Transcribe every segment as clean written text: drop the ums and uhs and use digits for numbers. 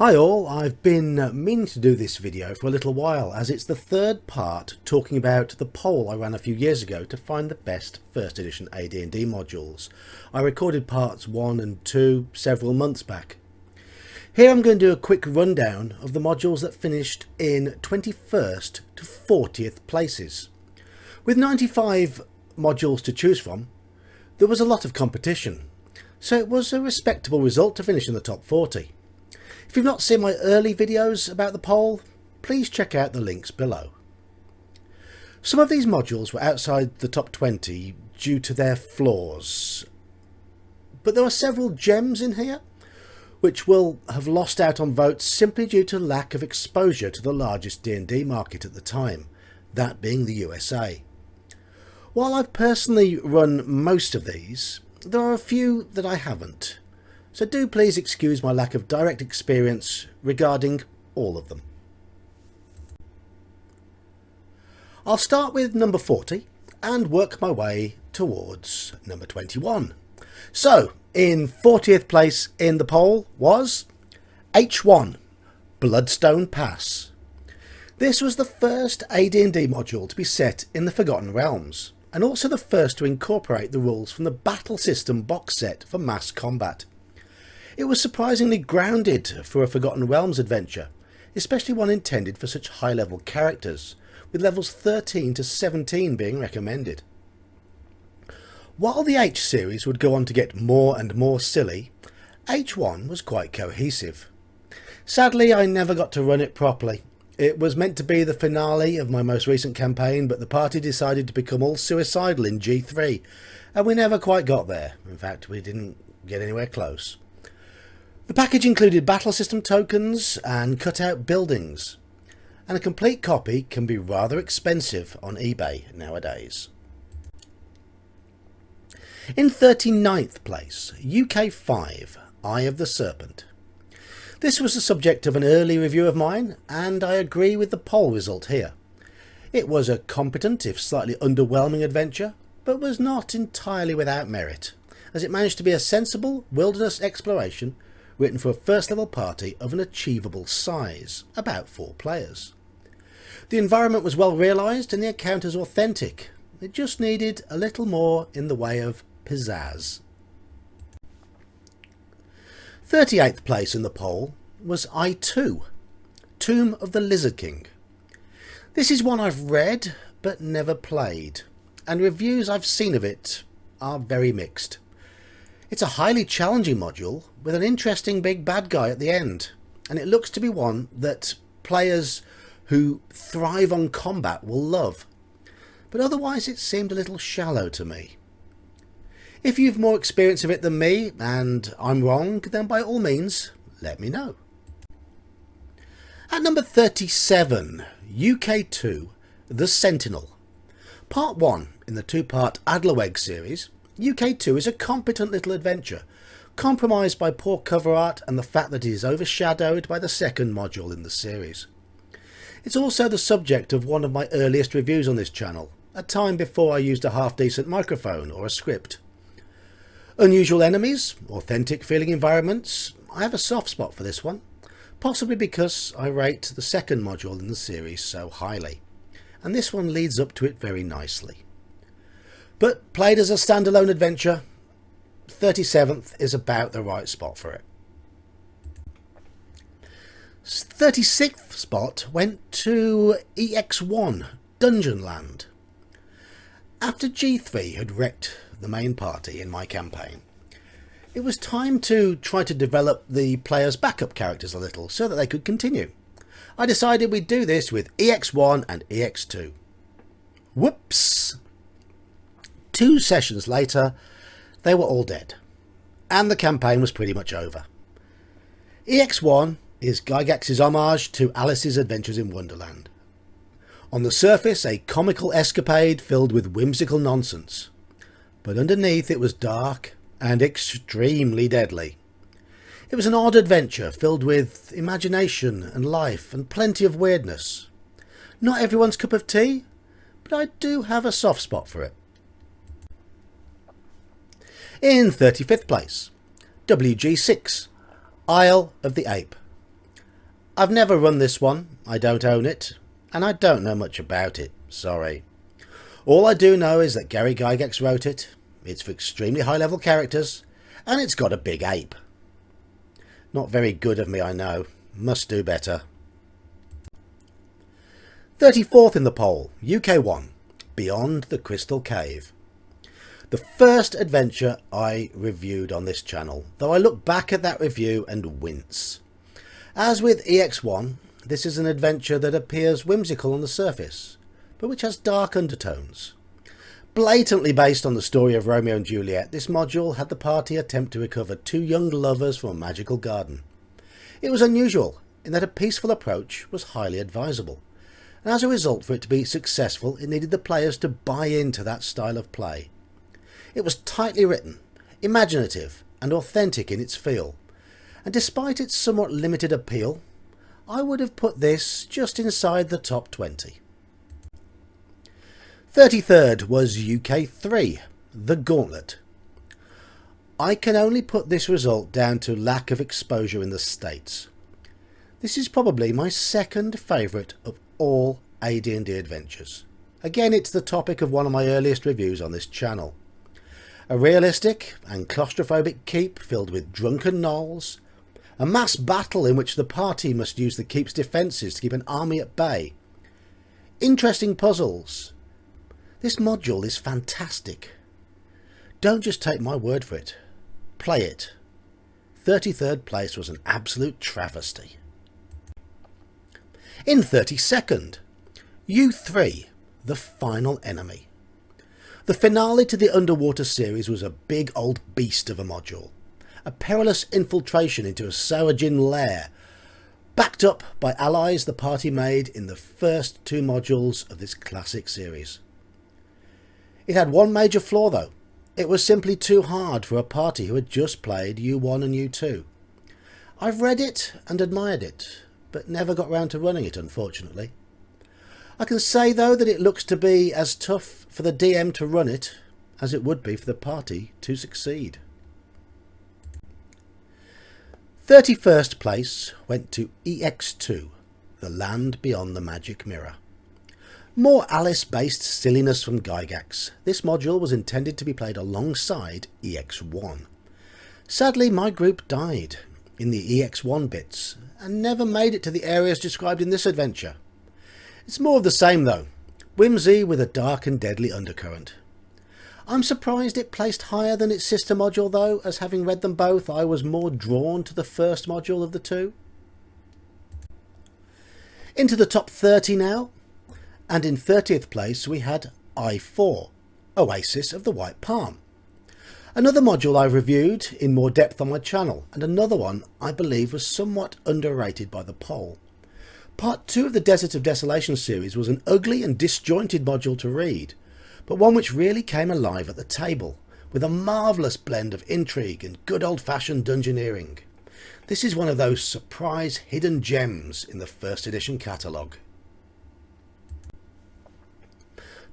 Hi all, I've been meaning to do this video for a little while as it's the third part talking about the poll I ran a few years ago to find the best first edition AD&D modules. I recorded parts 1 and 2 several months back. Here I'm going to do a quick rundown of the modules that finished in 21st to 40th places. With 95 modules to choose from, there was a lot of competition, so it was a respectable result to finish in the top 40. If you've not seen my early videos about the poll, please check out the links below. Some of these modules were outside the top 20 due to their flaws, but there are several gems in here which will have lost out on votes simply due to lack of exposure to the largest D&D market at the time, that being the USA. While I've personally run most of these, there are a few that I haven't. So do please excuse my lack of direct experience regarding all of them. I'll start with number 40 and work my way towards number 21. So, in 40th place in the poll was H1, Bloodstone Pass. This was the first AD&D module to be set in the Forgotten Realms, and also the first to incorporate the rules from the Battle System box set for mass combat. It was surprisingly grounded for a Forgotten Realms adventure, especially one intended for such high-level characters, with levels 13 to 17 being recommended. While the H series would go on to get more and more silly, H1 was quite cohesive. Sadly, I never got to run it properly. It was meant to be the finale of my most recent campaign, but the party decided to become all suicidal in G3, and we never quite got there. In fact, we didn't get anywhere close. The package included battle system tokens and cut-out buildings, and a complete copy can be rather expensive on eBay nowadays. In 39th place, UK 5, Eye of the Serpent. This was the subject of an early review of mine, and I agree with the poll result here. It was a competent, if slightly underwhelming adventure, but was not entirely without merit, as it managed to be a sensible wilderness exploration written for a first level party of an achievable size, about 4 players. The environment was well realised and the encounters authentic. It just needed a little more in the way of pizzazz. 38th place in the poll was I2, Tomb of the Lizard King. This is one I've read but never played, and reviews I've seen of it are very mixed. It's a highly challenging module with an interesting big bad guy at the end, and it looks to be one that players who thrive on combat will love, but otherwise it seemed a little shallow to me. If you've more experience of it than me and I'm wrong, then by all means let me know. At number 37, UK 2, The Sentinel. Part 1 in the 2-part Adlerweg series, UK 2 is a competent little adventure, compromised by poor cover art and the fact that it is overshadowed by the second module in the series. It's also the subject of one of my earliest reviews on this channel, a time before I used a half-decent microphone or a script. Unusual enemies, authentic feeling environments. I have a soft spot for this one, possibly because I rate the second module in the series so highly, and this one leads up to it very nicely. But played as a standalone adventure, 37th is about the right spot for it. 36th spot went to EX1, Dungeonland. After G3 had wrecked the main party in my campaign, it was time to try to develop the players' backup characters a little so that they could continue. I decided we'd do this with EX1 and EX2. Whoops! 2 sessions later, they were all dead, and the campaign was pretty much over. EX1 is Gygax's homage to Alice's Adventures in Wonderland. On the surface, a comical escapade filled with whimsical nonsense, but underneath it was dark and extremely deadly. It was an odd adventure filled with imagination and life and plenty of weirdness. Not everyone's cup of tea, but I do have a soft spot for it. In 35th place, WG6, Isle of the Ape. I've never run this one, I don't own it, and I don't know much about it, sorry. All I do know is that Gary Gygax wrote it, it's for extremely high level characters, and it's got a big ape. Not very good of me, I know. Must do better. 34th in the poll, UK 1, Beyond the Crystal Cave. The first adventure I reviewed on this channel, though I look back at that review and wince. As with EX1, this is an adventure that appears whimsical on the surface, but which has dark undertones. Blatantly based on the story of Romeo and Juliet, this module had the party attempt to recover two young lovers from a magical garden. It was unusual in that a peaceful approach was highly advisable, and as a result, for it to be successful, it needed the players to buy into that style of play. It was tightly written, imaginative and authentic in its feel, and despite its somewhat limited appeal, I would have put this just inside the top 20. 33rd was UK 3, The Gauntlet. I can only put this result down to lack of exposure in the States. This is probably my second favourite of all AD&D adventures. Again, it's the topic of one of my earliest reviews on this channel. A realistic and claustrophobic keep filled with drunken gnolls, a mass battle in which the party must use the keep's defences to keep an army at bay. Interesting puzzles. This module is fantastic. Don't just take my word for it. Play it. 33rd place was an absolute travesty. In 32nd, U3, The Final Enemy. The finale to the Underwater series was a big old beast of a module. A perilous infiltration into a Saurjin lair, backed up by allies the party made in the first two modules of this classic series. It had one major flaw though. It was simply too hard for a party who had just played U1 and U2. I've read it and admired it, but never got round to running it, unfortunately. I can say though that it looks to be as tough for the DM to run it as it would be for the party to succeed. 31st place went to EX2, The Land Beyond the Magic Mirror. More Alice-based silliness from Gygax, this module was intended to be played alongside EX1. Sadly, my group died in the EX1 bits and never made it to the areas described in this adventure. It's more of the same though, whimsy with a dark and deadly undercurrent. I'm surprised it placed higher than its sister module though, as having read them both I was more drawn to the first module of the two. Into the top 30 now. And in 30th place we had I4, Oasis of the White Palm. Another module I reviewed in more depth on my channel, and another one I believe was somewhat underrated by the poll. Part 2 of the Desert of Desolation series was an ugly and disjointed module to read, but one which really came alive at the table, with a marvellous blend of intrigue and good old-fashioned dungeoneering. This is one of those surprise hidden gems in the first edition catalogue.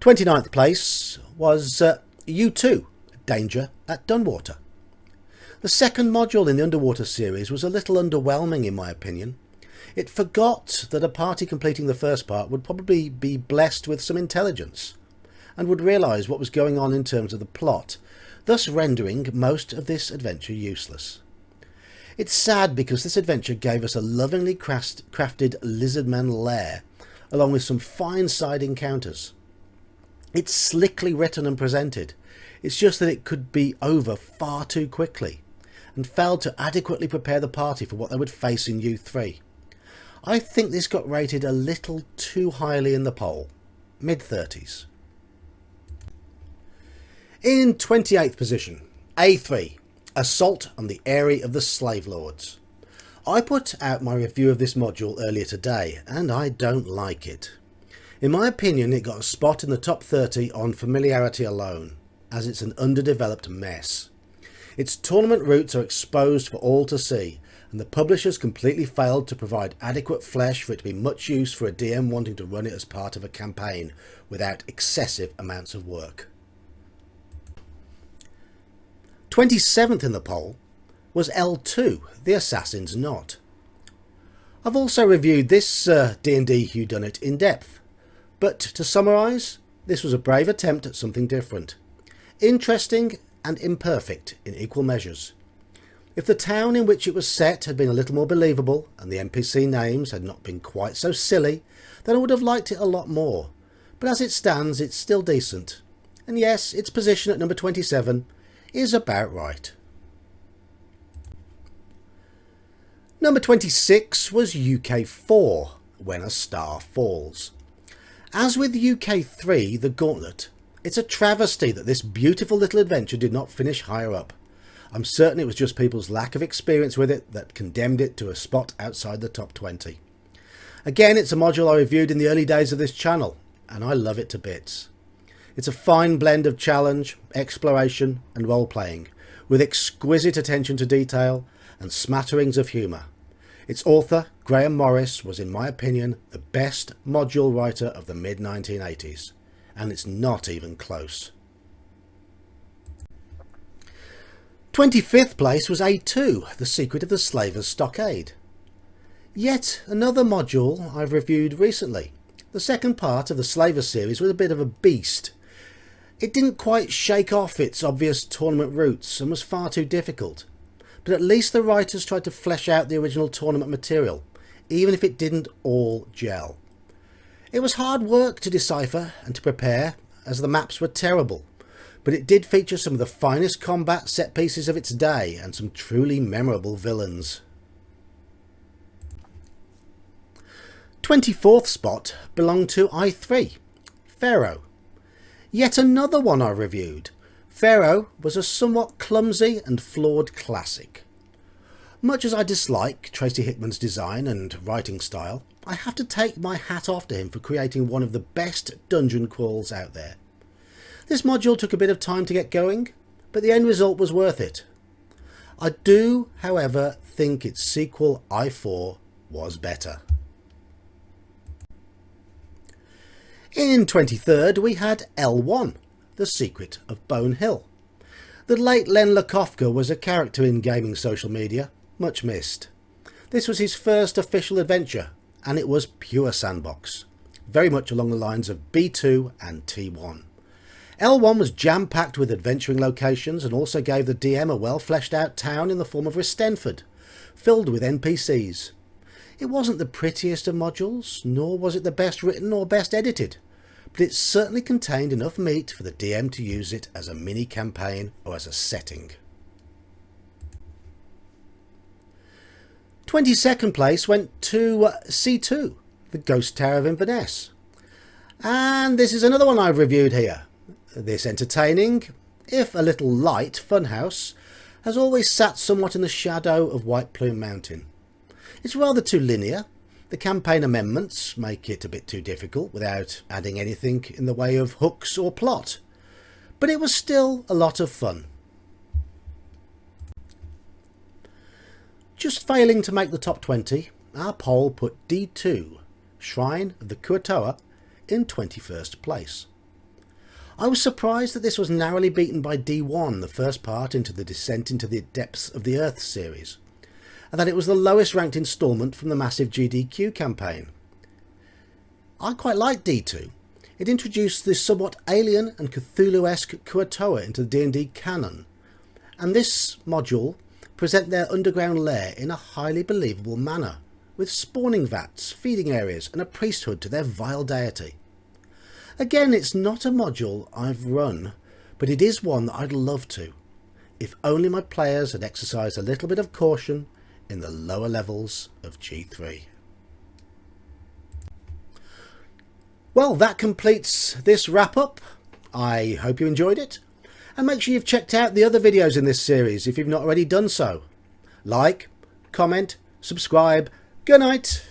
29th place was U2, Danger at Dunwater. The second module in the Underwater series was a little underwhelming in my opinion. It forgot that a party completing the first part would probably be blessed with some intelligence and would realise what was going on in terms of the plot, thus rendering most of this adventure useless. It's sad because this adventure gave us a lovingly crafted lizardman lair along with some fine side encounters. It's slickly written and presented, it's just that it could be over far too quickly and failed to adequately prepare the party for what they would face in U3. I think this got rated a little too highly in the poll, mid-30s. In 28th position, A3, Assault on the Aerie of the Slave Lords. I put out my review of this module earlier today and I don't like it. In my opinion, it got a spot in the top 30 on familiarity alone, as it's an underdeveloped mess. Its tournament routes are exposed for all to see, and the publishers completely failed to provide adequate flesh for it to be much use for a DM wanting to run it as part of a campaign without excessive amounts of work. 27th in the poll was L2, The Assassin's Knot. I've also reviewed this D&D Whodunit in depth, but to summarise, this was a brave attempt at something different. Interesting and imperfect in equal measures. If the town in which it was set had been a little more believable and the NPC names had not been quite so silly, then I would have liked it a lot more. But as it stands, it's still decent. And yes, its position at number 27 is about right. Number 26 was UK 4, When a Star Falls. As with UK 3, The Gauntlet, it's a travesty that this beautiful little adventure did not finish higher up. I'm certain it was just people's lack of experience with it that condemned it to a spot outside the top 20. Again, it's a module I reviewed in the early days of this channel, and I love it to bits. It's a fine blend of challenge, exploration and role-playing, with exquisite attention to detail and smatterings of humour. Its author, Graham Morris, was in my opinion the best module writer of the mid-1980s, and it's not even close. 25th place was A2, The Secret of the Slaver's Stockade. Yet another module I've reviewed recently. The second part of the Slaver series was a bit of a beast. It didn't quite shake off its obvious tournament roots and was far too difficult. But at least the writers tried to flesh out the original tournament material, even if it didn't all gel. It was hard work to decipher and to prepare, as the maps were terrible. But it did feature some of the finest combat set pieces of its day and some truly memorable villains. 24th spot belonged to I3, Pharaoh. Yet another one I reviewed. Pharaoh was a somewhat clumsy and flawed classic. Much as I dislike Tracy Hickman's design and writing style, I have to take my hat off to him for creating one of the best dungeon crawls out there. This module took a bit of time to get going, but the end result was worth it. I do, however, think its sequel I4 was better. In 23rd we had L1, The Secret of Bone Hill. The late Len Lakofka was a character in gaming social media, much missed. This was his first official adventure, and it was pure sandbox, very much along the lines of B2 and T1. L1 was jam-packed with adventuring locations and also gave the DM a well-fleshed-out town in the form of Ristenford, filled with NPCs. It wasn't the prettiest of modules, nor was it the best written or best edited, but it certainly contained enough meat for the DM to use it as a mini-campaign or as a setting. 22nd place went to C2, The Ghost Tower of Inverness. And this is another one I've reviewed here. This entertaining, if a little light, funhouse has always sat somewhat in the shadow of White Plume Mountain. It's rather too linear. The campaign amendments make it a bit too difficult without adding anything in the way of hooks or plot. But it was still a lot of fun. Just failing to make the top 20, our poll put D2, Shrine of the Kuatoa, in 21st place. I was surprised that this was narrowly beaten by D1, the first part into the Descent into the Depths of the Earth series, and that it was the lowest ranked instalment from the massive GDQ campaign. I quite liked D2. It introduced this somewhat alien and Cthulhu-esque Kuatoa into the D&D canon, and this module present their underground lair in a highly believable manner, with spawning vats, feeding areas and a priesthood to their vile deity. Again, it's not a module I've run, but it is one that I'd love to, if only my players had exercised a little bit of caution in the lower levels of G3. Well, that completes this wrap-up. I hope you enjoyed it, and make sure you've checked out the other videos in this series if you've not already done so. Like, comment, subscribe. Good night.